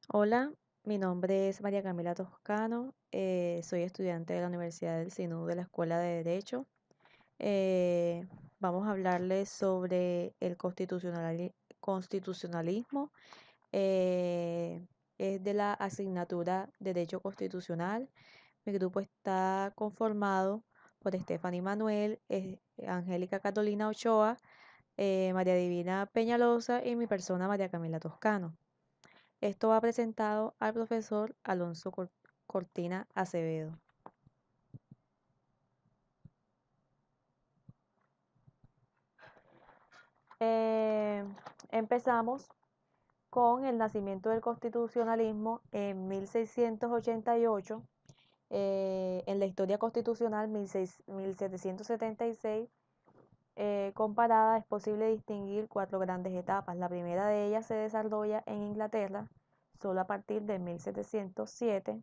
Hola, mi nombre es María Camila Toscano, soy estudiante de la Universidad del Sinú de la Escuela de Derecho. Eh, Vamos a hablarles sobre el constitucionalismo. eh, es de la asignatura Derecho Constitucional. Mi grupo está conformado por Stephanie Manuel, Angélica Catalina Ochoa, María Divina Peñalosa y mi persona María Camila Toscano. Esto va presentado al profesor Alonso Cortina Acevedo. Eh, Empezamos con el nacimiento del constitucionalismo en 1688. En la historia constitucional 1776 comparada es posible distinguir cuatro grandes etapas. La primera de ellas se desarrolla en Inglaterra solo a partir de 1707.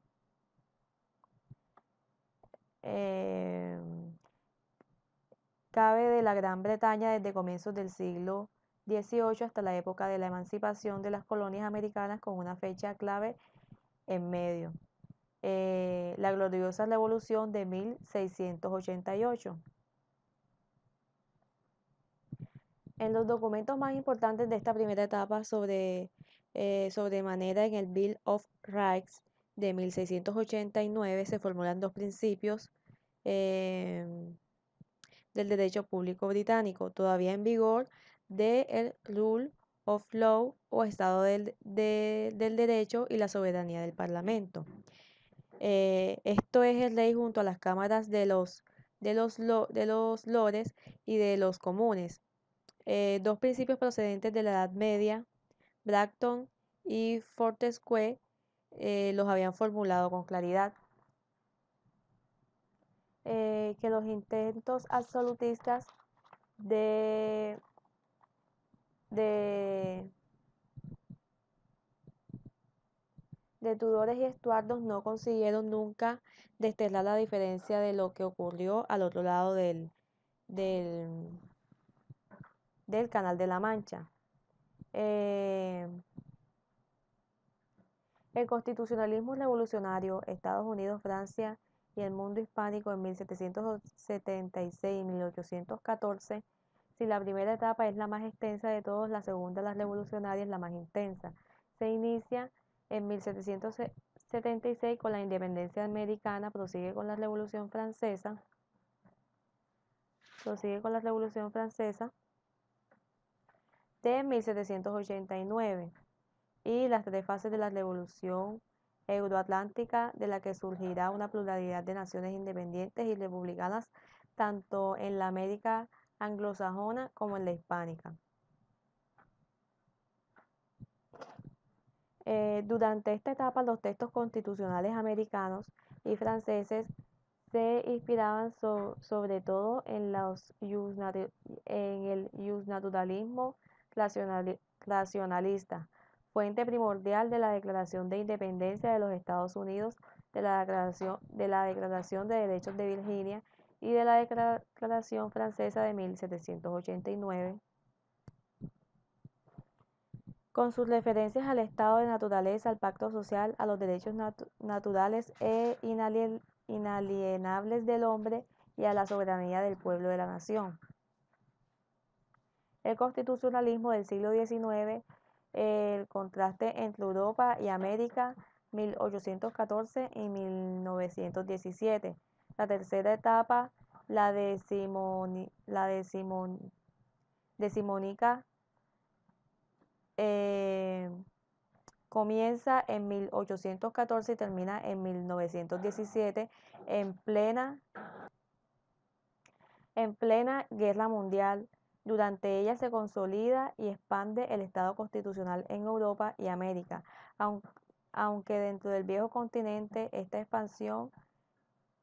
Eh, Cabe de la Gran Bretaña desde comienzos del siglo XVIII hasta la época de la emancipación de las colonias americanas con una fecha clave en medio, la gloriosa Revolución de 1688. En los documentos más importantes de esta primera etapa sobremanera en el Bill of Rights de 1689 se formulan dos principios eh, del derecho público británico, todavía en vigor, del Rule of Law o Estado del Derecho y la soberanía del Parlamento. Esto es el rey junto a las cámaras de los lores y de los comunes. Dos principios procedentes de la Edad Media, Bracton y Fortescue, los habían formulado con claridad. Que los intentos absolutistas de de, de Tudores y Estuardos no consiguieron nunca desterrar la diferencia de lo que ocurrió al otro lado del, del Canal de la Mancha. Eh, el constitucionalismo revolucionario, Estados Unidos, Francia y el mundo hispánico en 1776 y 1814. Si la primera etapa es la más extensa de todos, la segunda, la revolucionaria, es la más intensa. Se inicia en 1776 con la independencia americana, prosigue con la Revolución Francesa de 1789 y las tres fases de la Revolución Euroatlántica, de la que surgirá una pluralidad de naciones independientes y republicanas tanto en la América anglosajona como en la hispánica. Durante esta etapa, los textos constitucionales americanos y franceses se inspiraban sobre todo en el justnaturalismo racionalista, fuente primordial de la Declaración de Independencia de los Estados Unidos, de la Declaración de Derechos de Virginia y de la Declaración Francesa de 1789. Con sus referencias al estado de naturaleza, al pacto social, a los derechos naturales e inalienables del hombre y a la soberanía del pueblo de la nación. El constitucionalismo del siglo XIX, el contraste entre Europa y América, 1814 y 1917. La tercera etapa, decimónica, eh, comienza en 1814 y termina en 1917 en plena guerra mundial. Durante ella se consolida y expande el Estado constitucional en Europa y América, aunque dentro del viejo continente esta expansión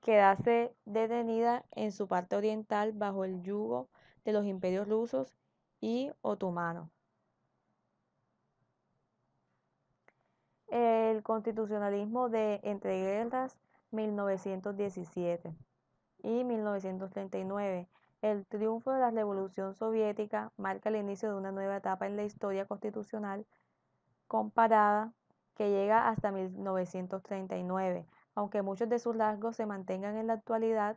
quedase detenida en su parte oriental bajo el yugo de los imperios rusos y otomano. El constitucionalismo de entreguerras 1917 y 1939. El triunfo de la Revolución Soviética marca el inicio de una nueva etapa en la historia constitucional comparada que llega hasta 1939. Aunque muchos de sus rasgos se mantengan en la actualidad,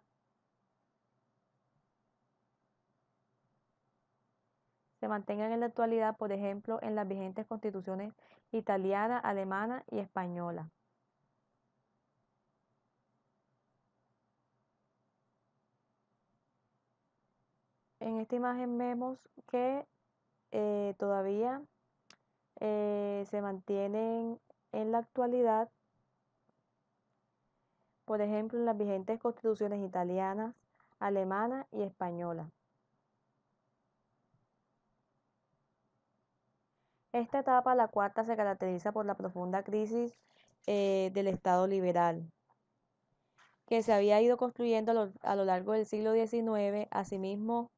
por ejemplo, en las vigentes constituciones italiana, alemana y española. En esta imagen vemos que todavía se mantienen en la actualidad, por ejemplo, en las vigentes constituciones italianas, alemana y española. Esta etapa, la cuarta, se caracteriza por la profunda crisis del Estado liberal, que se había ido construyendo a lo largo del siglo XIX, asimismo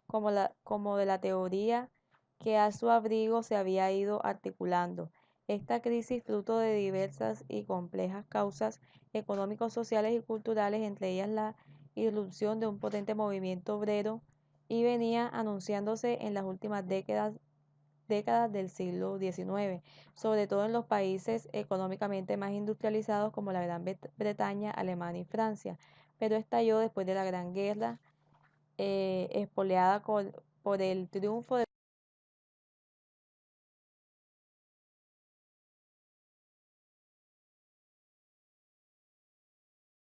como de la teoría que a su abrigo se había ido articulando. Esta crisis, fruto de diversas y complejas causas económicos, sociales y culturales, entre ellas la irrupción de un potente movimiento obrero, y venía anunciándose en las últimas décadas del siglo XIX, sobre todo en los países económicamente más industrializados como la Gran Bretaña, Alemania y Francia, pero estalló después de la Gran Guerra, espoleada por el triunfo de